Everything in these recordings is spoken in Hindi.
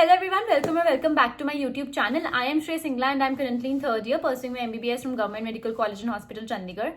Hello everyone, welcome back to my YouTube channel. I am Shrey Singla and I am currently in third year pursuing my MBBS from Government Medical College and Hospital, Chandigarh.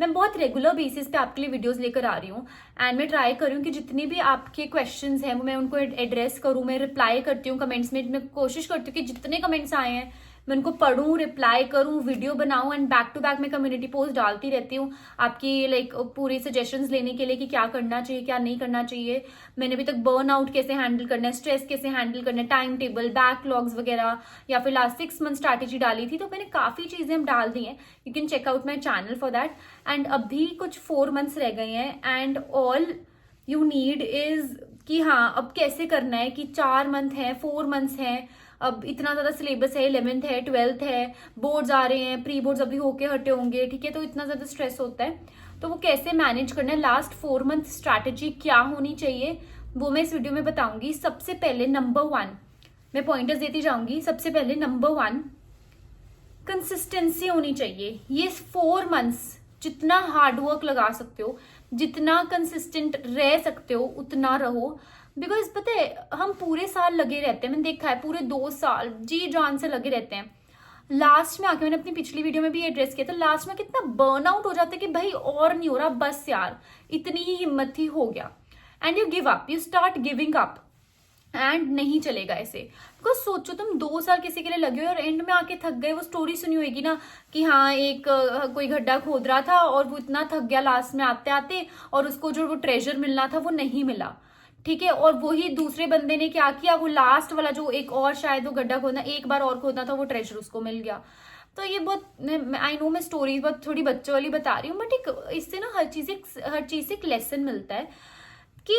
मैं बहुत रेगुलर बेसिस पे आपके लिए वीडियोस लेकर आ रही हूँ एंड मैं ट्राई कर रही हूँ कि जितनी भी आपके क्वेश्चंस हैं वो मैं उनको एड्रेस करूँ, मैं रिप्लाई करती हूँ कमेंट्स में। मैं कोशिश करती हूँ कि जितने कमेंट्स आए हैं मैं उनको पढ़ूँ, रिप्लाई करूँ, वीडियो बनाऊँ एंड बैक टू बैक मैं कम्युनिटी पोस्ट डालती रहती हूँ आपकी पूरी सजेशंस लेने के लिए कि क्या करना चाहिए, क्या नहीं करना चाहिए। मैंने अभी तक बर्नआउट कैसे हैंडल करना है, स्ट्रेस कैसे हैंडल करना है, टाइम टेबल, बैकलॉग्स वगैरह, या फिर लास्ट 6 मंथ स्ट्रैटेजी डाली थी। तो मैंने काफ़ी चीज़ें अब डाल दी हैं। You can check out my channel for that. And अभी कुछ 4 मंथ्स रह गए हैं एंड ऑल यू नीड इज कि हाँ अब कैसे करना है कि 4 मंथ है, 4 मंथ्स हैं, अब इतना ज़्यादा सिलेबस है, 11th है, 12th है, बोर्ड्स आ रहे हैं, प्री बोर्ड्स अभी होके हटे होंगे, ठीक है। तो इतना ज़्यादा स्ट्रेस होता है, तो वो कैसे मैनेज करना है, लास्ट 4 मंथ स्ट्रैटेजी क्या होनी चाहिए वो मैं इस वीडियो में बताऊंगी। सबसे पहले नंबर 1 मैं पॉइंटर्स देती जाऊंगी। सबसे पहले नंबर 1 कंसिस्टेंसी होनी चाहिए। ये 4 मंथ्स जितना हार्डवर्क लगा सकते हो, जितना कंसिस्टेंट रह सकते हो उतना रहो। बिकॉज पता है हम पूरे साल लगे रहते हैं, मैंने देखा है पूरे 2 साल जी जान से लगे रहते हैं। लास्ट में आके मैंने अपनी पिछली वीडियो में भी एड्रेस किया था, लास्ट में कितना बर्नआउट हो जाता है कि भाई और नहीं हो रहा, बस यार इतनी ही हिम्मत थी, हो गया। And you give up, you start giving up and नहीं चलेगा ऐसे। बिकॉज सोचो तुम 2 साल किसी के लिए लगे हो और एंड में आके थक गए। वो स्टोरी सुनी होगी ना कि हाँ एक कोई गड्ढा खोद रहा था और वो इतना थक गया लास्ट में आते आते और उसको जो वो ट्रेजर मिलना था वो नहीं मिला, ठीक है। और वही दूसरे बंदे ने क्या किया, वो लास्ट वाला जो एक और शायद वो गड्ढा खोदना, एक बार और खोदना था, वो ट्रेजर उसको मिल गया। तो ये बहुत आई नो मैं स्टोरीज बहुत थोड़ी बच्चों वाली बता रही हूँ, बट एक इससे ना हर चीज से एक लेसन मिलता है कि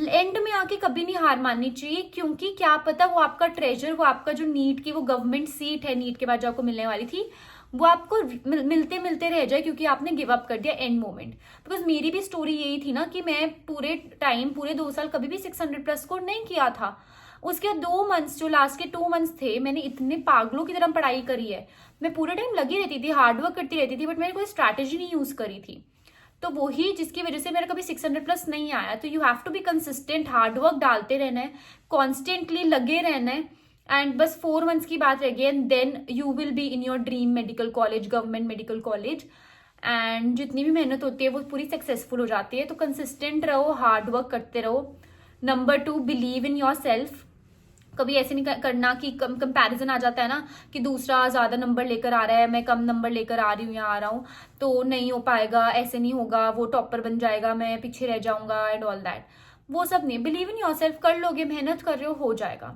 एंड में आके कभी नहीं हार माननी चाहिए। क्योंकि क्या पता वो आपका ट्रेजर, वो आपका जो नीट की वो गवर्नमेंट सीट है, नीट के बाद जो आपको मिलने वाली थी, वो आपको मिलते मिलते रह जाए क्योंकि आपने गिव अप कर दिया एंड मोमेंट। बिकॉज मेरी भी स्टोरी यही थी ना कि मैं पूरे 2 साल कभी भी 600+ स्कोर नहीं किया था। उसके 2 मंथ्स जो लास्ट के 2 मंथ्स थे, मैंने इतने पागलों की तरह पढ़ाई करी है। मैं पूरे टाइम लगी रहती थी, हार्डवर्क करती रहती थी, बट मैंने कोई स्ट्रैटेजी नहीं यूज करी थी। तो वही जिसकी वजह से मेरा कभी 600+ नहीं आया। तो you have to be consistent, hard work डालते रहना है, कॉन्स्टेंटली लगे रहना है। एंड बस 4 मंथ्स की बात रह गई and then you will be in your dream medical college, government medical college. And जितनी भी मेहनत होती है वो पूरी सक्सेसफुल हो जाती है। तो कंसिस्टेंट रहो, हार्डवर्क करते रहो। Number 2 believe in your self. कभी ऐसे नहीं करना कि कंपैरिजन आ जाता है ना कि दूसरा ज्यादा नंबर लेकर आ रहा है, मैं कम नंबर लेकर आ रही हूँ या आ रहा हूँ, तो नहीं हो पाएगा, ऐसे नहीं होगा, वो टॉपर बन जाएगा, मैं पीछे रह जाऊंगा एंड ऑल दैट। वो सब नहीं, बिलीव इन योरसेल्फ, कर लोगे, मेहनत कर रहे हो जाएगा।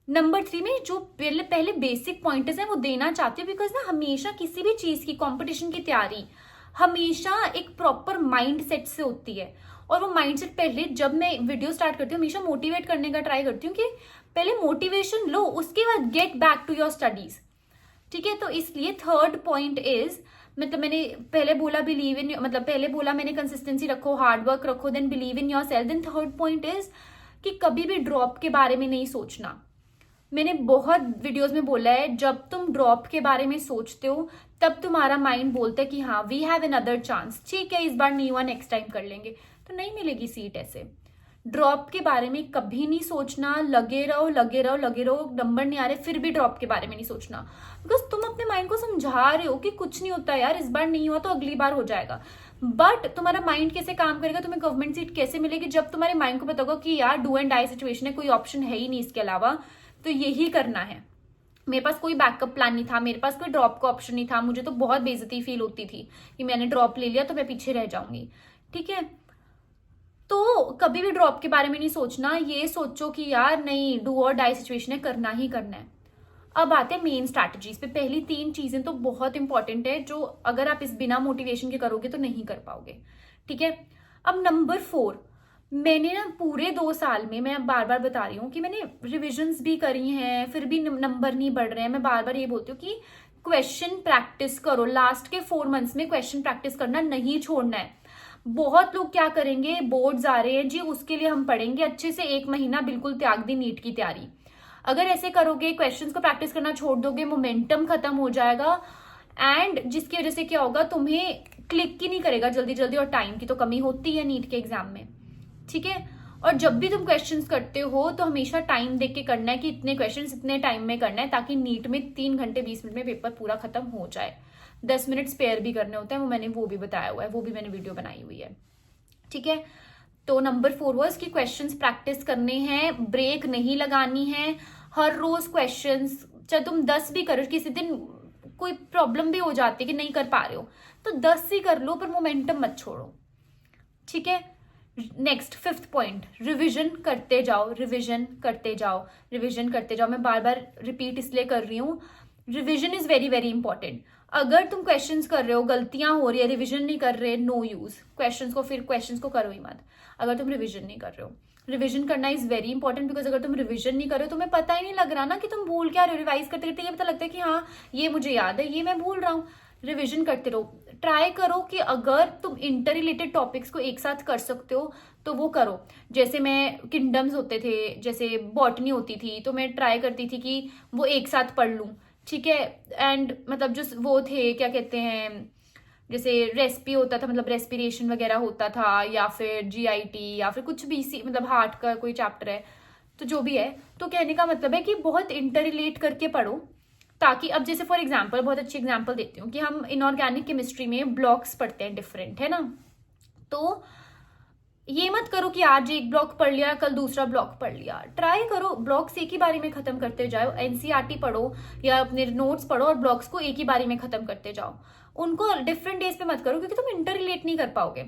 नंबर 3 में जो पहले बेसिक पॉइंटर्स हैं वो देना चाहती हूँ। बिकॉज ना हमेशा किसी भी चीज की कंपटीशन की तैयारी हमेशा एक प्रॉपर माइंड सेट से होती है। और वो माइंड सेट पहले जब मैं वीडियो स्टार्ट करती हूँ हमेशा मोटिवेट करने का ट्राई करती हूँ कि पहले मोटिवेशन लो, उसके बाद get back to your studies, ठीक है। तो इसलिए थर्ड पॉइंट इज, मतलब मैंने पहले बोला बिलीव इन, मतलब पहले बोला मैंने कंसिस्टेंसी रखो, हार्डवर्क रखो, then believe in yourself. Then third point is कि कभी भी ड्रॉप के बारे में नहीं सोचना। मैंने बहुत वीडियोस में बोला है जब तुम ड्रॉप के बारे में सोचते हो तब तुम्हारा माइंड बोलता है कि हाँ वी हैव अनदर चांस, ठीक है इस बार नहीं हुआ, नेक्स्ट टाइम कर लेंगे, तो नहीं मिलेगी सीट। ऐसे ड्रॉप के बारे में कभी नहीं सोचना, लगे रहो लगे रहो लगे रहो, नंबर नहीं आ रहे फिर भी ड्रॉप के बारे में नहीं सोचना। बिकॉज तुम अपने माइंड को समझा रहे हो कि कुछ नहीं होता यार, इस बार नहीं हुआ तो अगली बार हो जाएगा। बट तुम्हारा माइंड कैसे काम करेगा, तुम्हें गवर्नमेंट सीट कैसे मिलेगी, जब तुम्हारे माइंड को पता होगा कि यार डू एंड डाई सिचुएशन है, कोई ऑप्शन है ही नहीं इसके अलावा, तो यही करना है। मेरे पास कोई बैकअप प्लान नहीं था, मेरे पास कोई ड्रॉप का ऑप्शन नहीं था। मुझे तो बहुत बेइज्जती फील होती थी कि मैंने ड्रॉप ले लिया तो मैं पीछे रह जाऊंगी, ठीक है। तो कभी भी ड्रॉप के बारे में नहीं सोचना, ये सोचो कि यार नहीं, डू और डाई सिचुएशन है, करना ही करना है। अब आते हैं मेन स्ट्रैटेजीज पे। पहली 3 चीजें तो बहुत इंपॉर्टेंट है जो अगर आप इस बिना मोटिवेशन के करोगे तो नहीं कर पाओगे, ठीक है। अब नंबर 4, मैंने ना पूरे 2 साल में, मैं बार बार बता रही हूँ कि मैंने रिविजन्स भी करी हैं फिर भी नंबर नहीं बढ़ रहे हैं। मैं बार बार ये बोलती हूँ कि क्वेश्चन प्रैक्टिस करो। लास्ट के 4 मंथ्स में क्वेश्चन प्रैक्टिस करना नहीं छोड़ना है। बहुत लोग क्या करेंगे, बोर्ड्स आ रहे हैं जी उसके लिए हम पढ़ेंगे अच्छे से, 1 महीना बिल्कुल त्याग दी नीट की तैयारी। अगर ऐसे करोगे, क्वेश्चंस को प्रैक्टिस करना छोड़ दोगे, मोमेंटम खत्म हो जाएगा एंड जिसकी वजह से क्या होगा, तुम्हें क्लिक ही नहीं करेगा जल्दी जल्दी, और टाइम की तो कमी होती है नीट के एग्जाम में, ठीक है। और जब भी तुम क्वेश्चंस करते हो तो हमेशा टाइम देख के करना है कि इतने क्वेश्चंस इतने टाइम में करना है, ताकि नीट में 3 घंटे 20 मिनट में पेपर पूरा खत्म हो जाए। 10 मिनट स्पेयर भी करने होते हैं, वो भी बताया हुआ है, वो भी मैंने वीडियो बनाई हुई है, ठीक है। तो नंबर 4 वॉज कि क्वेश्चंस प्रैक्टिस करने हैं, ब्रेक नहीं लगानी है, हर रोज क्वेश्चंस, चाहे तुम 10 भी करो, किसी दिन कोई प्रॉब्लम भी हो जाती है कि नहीं कर पा रहे हो तो 10 ही कर लो, पर मोमेंटम मत छोड़ो, ठीक है। नेक्स्ट 5th पॉइंट, रिविजन करते जाओ, रिविजन करते जाओ, रिविजन करते जाओ। मैं बार बार रिपीट इसलिए कर रही हूँ, revision is very very important. अगर तुम क्वेश्चंस कर रहे हो, गलतियां हो रही है, रिविजन नहीं कर रहे, नो यूज, क्वेश्चंस को करो ही मत अगर तुम रिविजन नहीं कर रहे हो। रिविजन करना इज वेरी इंपॉर्टेंट, बिकॉज अगर तुम रिविजन नहीं कर रहे हो तुम्हें पता ही नहीं लग रहा ना कि तुम भूल क्या रहे हो। रिवाइज करते करते ये पता लगता है कि हाँ ये मुझे याद है, ये मैं भूल रहा हूँ। रिविजन करते रहो, ट्राई करो कि अगर तुम इंटर रिलेटेड टॉपिक्स को एक साथ कर सकते हो तो वो करो। जैसे मैं किंगडम्स होते थे, जैसे बॉटनी होती थी, तो मैं ट्राई करती थी कि वो एक साथ पढ़ लूँ, ठीक है। एंड मतलब जो वो थे क्या कहते हैं, जैसे रेसिपी होता था, मतलब रेस्पिरेशन वगैरह होता था, या फिर जीआईटी, या फिर कुछ भी मतलब हार्ट का कोई चैप्टर है, तो जो भी है, तो कहने का मतलब है कि बहुत इंटर रिलेट करके पढ़ो, ताकि अब जैसे फॉर एग्जाम्पल, बहुत अच्छी एग्जाम्पल देती हूँ कि हम इनऑर्गेनिक केमिस्ट्री में ब्लॉक्स पढ़ते हैं डिफरेंट, है ना। तो ये मत करो कि आज एक ब्लॉक पढ़ लिया कल दूसरा ब्लॉक पढ़ लिया, ट्राई करो ब्लॉक्स एक ही बारी में खत्म करते जाओ। एनसीईआरटी पढ़ो या अपने नोट्स पढ़ो और ब्लॉक्स को एक ही बारी में खत्म करते जाओ, उनको डिफरेंट डेज पे मत करो, क्योंकि तुम इंटर रिलेट नहीं कर पाओगे।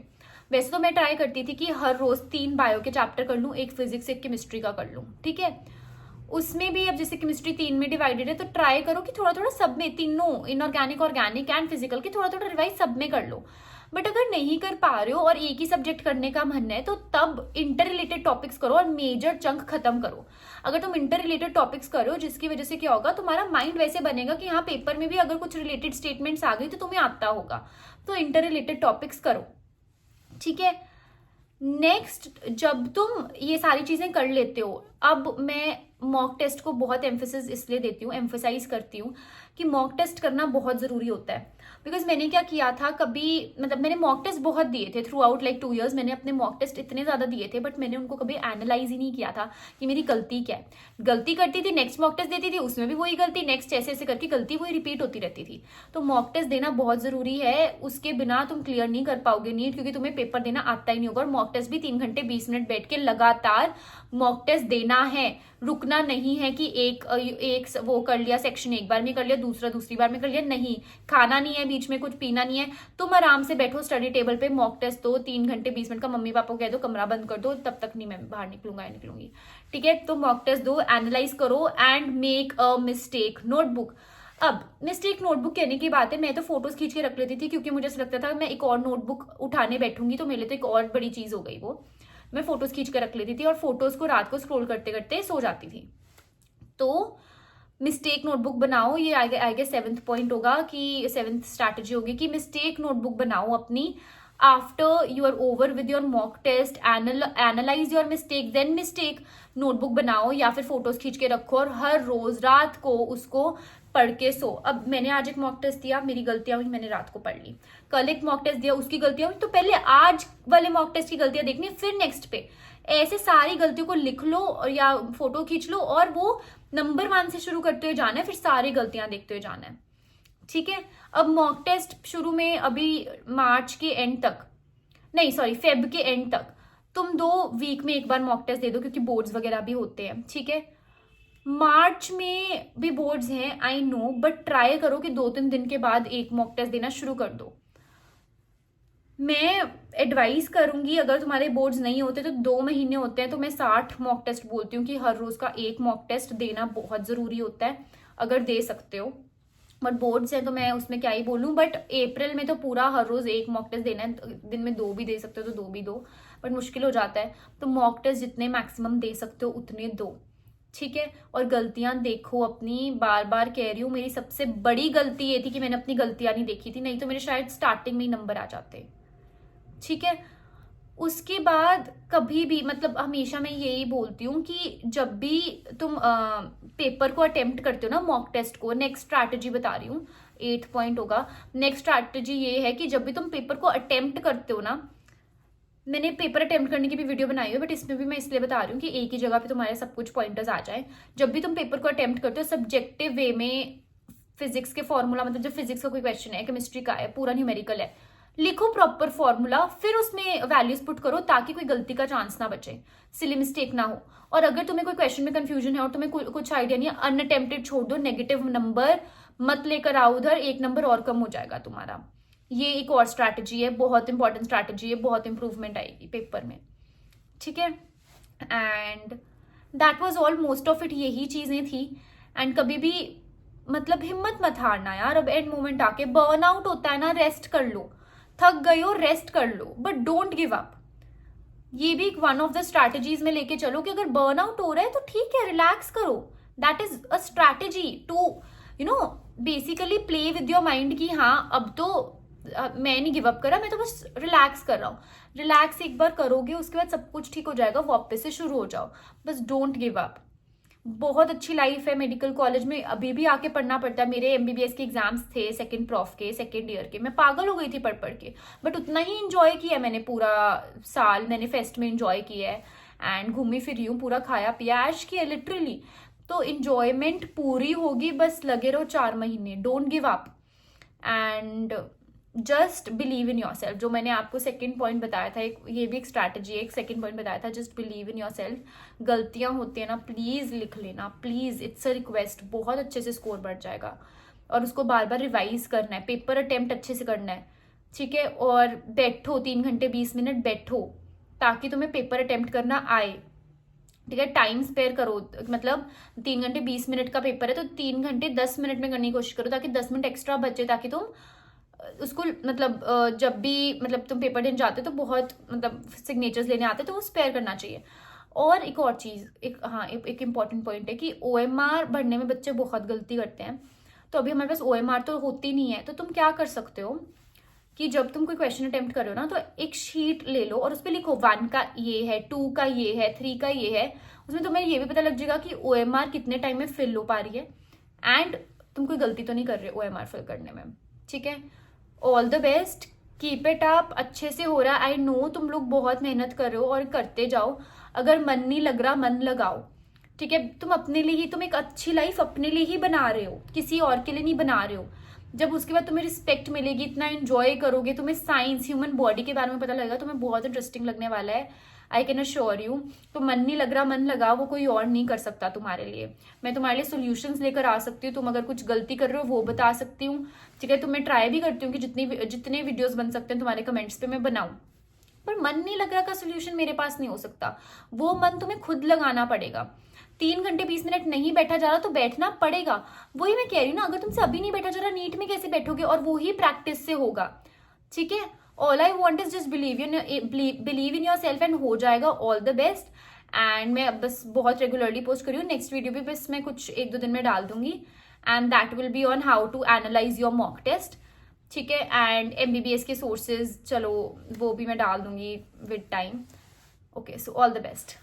वैसे तो मैं ट्राई करती थी कि हर रोज 3 बायो के चैप्टर कर लूँ, एक फिजिक्स एक केमिस्ट्री का कर लूँ, ठीक है। उसमें भी अब जैसे केमिस्ट्री 3 में डिवाइडेड है, तो ट्राई करो कि थोड़ा थोड़ा सब में, तीनों इनऑर्गेनिक, ऑर्गेनिक एंड फिजिकल की थोड़ा थोड़ा रिवाइज सब में कर लो। बट अगर नहीं कर पा रहे हो और एक ही सब्जेक्ट करने का मन है, तो तब इंटर रिलेटेड टॉपिक्स करो और मेजर चंक खत्म करो। अगर तुम इंटर रिलेटेड टॉपिक्स करो, जिसकी वजह से क्या होगा, तुम्हारा माइंड वैसे बनेगा कि हाँ पेपर में भी अगर कुछ रिलेटेड स्टेटमेंट्स आ गई तो तुम्हें आता होगा। तो इंटर रिलेटेड टॉपिक्स करो, ठीक है। नेक्स्ट, जब तुम ये सारी चीजें कर लेते हो, अब मैं मॉक टेस्ट को बहुत एम्फेसिस इसलिए देती हूँ, एम्फेसाइज करती हूँ कि मॉक टेस्ट करना बहुत जरूरी होता है। बिकॉज मैंने क्या किया था, कभी मतलब मैंने मॉक टेस्ट बहुत दिए थे थ्रू आउट लाइक 2 years, मैंने अपने मॉक टेस्ट इतने ज्यादा दिए थे, बट मैंने उनको कभी एनालाइज ही नहीं किया था कि मेरी गलती क्या है। गलती करती थी, नेक्स्ट मॉक टेस्ट देती थी, उसमें भी वही गलती, नेक्स्ट ऐसे ऐसे करके गलती वही रिपीट होती रहती थी। तो मॉक टेस्ट देना बहुत जरूरी है, उसके बिना तुम क्लियर नहीं कर पाओगे नीट, क्योंकि तुम्हें पेपर देना आता ही नहीं होगा। और मॉक टेस्ट भी 3 घंटे 20 मिनट बैठ के लगातार मॉक टेस्ट देना है, रुकना नहीं है कि एक वो कर लिया सेक्शन एक बार में कर लिया, दूसरा दूसरी बार में कर लिया, नहीं। खाना नहीं है बीच में, कुछ पीना नहीं है, तुम आराम से बैठो स्टडी टेबल पे, मॉक टेस्ट दो 3 घंटे 20 मिनट का। मम्मी पापा को कह दो कमरा बंद कर दो, तब तक नहीं मैं बाहर निकलूंगा या निकलूंगी, ठीक है। तो मॉक टेस्ट दो, एनालाइज करो and make a mistake notebook. अब मिस्टेक नोटबुक कहने की बात है, मैं तो फोटोज खींच के रख लेती थी, क्योंकि मुझे ऐसा लगता था मैं एक और नोटबुक उठाने बैठूंगी तो मेरे लिए तो एक और बड़ी चीज हो गई वो। मैं फोटोज खींच के रख लेती थी और फोटोज को रात को स्क्रॉल करते करते सो जाती थी। तो मिस्टेक नोटबुक बनाओ, ये आई गेस 7th पॉइंट होगा कि 7th स्ट्रैटेजी होगी कि मिस्टेक नोटबुक बनाओ अपनी। After you are over with your mock test, analyse your mistake, then mistake notebook बनाओ या फिर फोटोज खींच के रखो और हर रोज रात को उसको पढ़ के सो। अब मैंने आज एक मॉक टेस्ट दिया, मेरी गलतियां हुई, मैंने रात को पढ़ ली। कल एक मॉक टेस्ट दिया, उसकी गलतियां हुई, तो पहले आज वाले मॉक टेस्ट की गलतियां देखनी, फिर नेक्स्ट पे। ऐसे सारी गलतियों को लिख लो और या फोटो खींच लो और वो नंबर 1 से शुरू करते हुए जाना है, फिर सारी गलतियां देखते हुए जाना है, ठीक है। अब मॉक टेस्ट शुरू में अभी मार्च के एंड तक, नहीं सॉरी फेब के एंड तक, तुम 2 वीक में एक बार मॉक टेस्ट दे दो, क्योंकि बोर्ड्स वगैरह भी होते हैं, ठीक है। मार्च में भी बोर्ड्स हैं आई नो, बट ट्राई करो कि 2-3 दिन के बाद एक मॉक टेस्ट देना शुरू कर दो। मैं एडवाइस करूंगी, अगर तुम्हारे बोर्ड्स नहीं होते तो 2 महीने होते हैं, तो मैं 60 मॉक टेस्ट बोलती हूँ कि हर रोज का एक मॉक टेस्ट देना बहुत जरूरी होता है, अगर दे सकते हो। बट बोर्ड्स हैं तो मैं उसमें क्या ही बोलूँ, बट अप्रैल में तो पूरा हर रोज एक मॉक टेस्ट देना है, दिन में 2 भी दे सकते हो तो 2 भी दो, बट मुश्किल हो जाता है। तो मॉक टेस्ट जितने मैक्सिमम दे सकते हो उतने दो, ठीक है। और गलतियां देखो अपनी, बार बार कह रही हूँ, मेरी सबसे बड़ी गलती ये थी कि मैंने अपनी गलतियां नहीं देखी थी, नहीं तो मेरे शायद स्टार्टिंग में ही नंबर आ जाते, ठीक है। उसके बाद कभी भी, मतलब हमेशा मैं यही बोलती हूँ कि जब भी तुम पेपर को अटेम्प्ट करते हो ना, मॉक टेस्ट को, नेक्स्ट स्ट्रैटेजी बता रही हूँ, 8th पॉइंट होगा। नेक्स्ट स्ट्रैटेजी ये है कि जब भी तुम पेपर को अटेम्प्ट करते हो ना, मैंने पेपर अटेम्प्ट करने की भी वीडियो बनाई है, बट इसमें भी मैं इसलिए बता रही हूँ कि एक ही जगह पे तुम्हारे सब कुछ पॉइंटर्स आ जाए। जब भी तुम पेपर को अटेम्प्ट करते हो सब्जेक्टिव वे में, फिजिक्स के फॉर्मूला, मतलब जब फिजिक्स का कोई क्वेश्चन है, केमिस्ट्री का है, पूरा न्यूमेरिकल है, लिखो प्रॉपर फॉर्मूला, फिर उसमें वैल्यूज पुट करो ताकि कोई गलती का चांस ना बचे, सिली मिस्टेक ना हो। और अगर तुम्हें कोई क्वेश्चन में कंफ्यूजन है और तुम्हें कुछ आइडिया नहीं है, अनअटेम्प्टेड छोड़ दो, नेगेटिव नंबर मत लेकर आओ उधर, 1 नंबर और कम हो जाएगा तुम्हारा। ये एक और स्ट्रैटेजी है, बहुत इंपॉर्टेंट स्ट्रैटेजी है, बहुत इंप्रूवमेंट आएगी पेपर में, ठीक है। And that was all, most of it यही चीजें थी। एंड कभी भी मतलब हिम्मत मत हारना यार, अब एंड मोमेंट आके बर्नआउट होता है ना, रेस्ट कर लो, थक गई हो रेस्ट कर लो, बट डोंट गिव अप। ये भी वन ऑफ द स्ट्रैटेजीज में लेके चलो कि अगर बर्नआउट हो रहा है तो ठीक है, रिलैक्स करो, that is a strategy to basically play with your mind कि हाँ अब तो मैं नहीं गिव अप करा, मैं तो बस रिलैक्स कर रहा हूँ। रिलैक्स एक बार करोगे उसके बाद सब कुछ ठीक हो जाएगा, वापस से शुरू हो जाओ, बस डोंट गिव अप। बहुत अच्छी लाइफ है मेडिकल कॉलेज में, अभी भी आके पढ़ना पड़ता है। मेरे MBBS के एग्जाम्स थे सेकंड प्रॉफ के, सेकंड ईयर के, मैं पागल हो गई थी पढ़ पढ़ के, बट उतना ही इंजॉय किया मैंने, पूरा साल मैंने फेस्ट में इंजॉय किया है, एंड घूमी फिरी हूँ, पूरा खाया पिया ऐश किया लिटरली। तो इंजॉयमेंट पूरी होगी, बस लगे रहो 4 महीने, don't give up and just believe in your self. जो मैंने आपको सेकंड पॉइंट बताया था, ये भी एक स्ट्रैटेजी है, एक सेकंड पॉइंट बताया था, just believe in your self. गलतियां होती है ना, प्लीज लिख लेना, प्लीज, इट्स अ रिक्वेस्ट, बहुत अच्छे से स्कोर बढ़ जाएगा। और उसको बार बार रिवाइज करना है, पेपर अटेम्प्ट अच्छे से करना है, ठीक है। और बैठो 3 घंटे 20 मिनट बैठो ताकि तुम्हें पेपर अटेम्प्ट करना आए, ठीक है। टाइम स्पेयर करो, मतलब 3 घंटे 20 मिनट का पेपर है तो 3 घंटे 10 मिनट में करने की कोशिश करो ताकि 10 मिनट एक्स्ट्रा बचे, ताकि तुम उसको मतलब जब भी मतलब तुम पेपर देने जाते हो तो बहुत मतलब सिग्नेचर्स लेने आते तो वो स्पेयर करना चाहिए। और एक और चीज़, एक इम्पॉर्टेंट पॉइंट है कि OMR भरने में बच्चे बहुत गलती करते हैं। तो अभी हमारे पास OMR तो होती नहीं है, तो तुम क्या कर सकते हो कि जब तुम कोई क्वेश्चन अटेम्प्ट कर रहे हो ना, तो एक शीट ले लो और उस पर लिखो 1 का ये है, 2 का ये है, 3 का ये है। उसमें तुम्हें ये भी पता लग जाएगा कि OMR कितने टाइम में फिल हो पा रही है, एंड तुम कोई गलती तो नहीं कर रहे OMR फिल करने में, ठीक है। All the best, keep it up, अच्छे से हो रहा है। आई नो तुम लोग बहुत मेहनत कर रहे हो और करते जाओ। अगर मन नहीं लग रहा, मन लगाओ, ठीक है। तुम अपने लिए ही, तुम एक अच्छी लाइफ अपने लिए ही बना रहे हो, किसी और के लिए नहीं बना रहे हो। जब उसके बाद तुम्हें रिस्पेक्ट मिलेगी, इतना एंजॉय करोगे, तुम्हें साइंस, ह्यूमन बॉडी के बारे में पता लगेगा, तुम्हें बहुत इंटरेस्टिंग लगने वाला है, आई कैन अश्योर यू। तो मन नहीं लग रहा, मन लगाओ, वो कोई और नहीं कर सकता तुम्हारे लिए। मैं तुम्हारे लिए सोल्यूशंस लेकर आ सकती हूँ, तुम अगर कुछ गलती कर रहे हो वो बता सकती हूँ, ठीक है। तो मैं ट्राई भी करती हूँ कि जितने वीडियोस बन सकते हैं तुम्हारे कमेंट्स पे मैं बनाऊं, पर मन नहीं लग रहा का सोल्यूशन मेरे पास नहीं हो सकता, वो मन तुम्हें खुद लगाना पड़ेगा। 3 घंटे 20 मिनट नहीं बैठा जा रहा तो बैठना पड़ेगा, वही मैं कह रही हूँ ना। अगर तुमसे अभी नहीं बैठा जा रहा, नीट में कैसे बैठोगे, और वो ही प्रैक्टिस से होगा, ठीक है। All I want is just believe in your self and हो जाएगा। All the best. एंड मैं बस बहुत रेगुलरली पोस्ट करी हूँ, नेक्स्ट वीडियो भी बस मैं कुछ 1-2 दिन में डाल दूंगी, and that will be on how to analyse your mock test, ठीक है। एंड MBBS के सोर्सेज, चलो वो भी मैं डाल दूंगी with time. Okay, so all the best.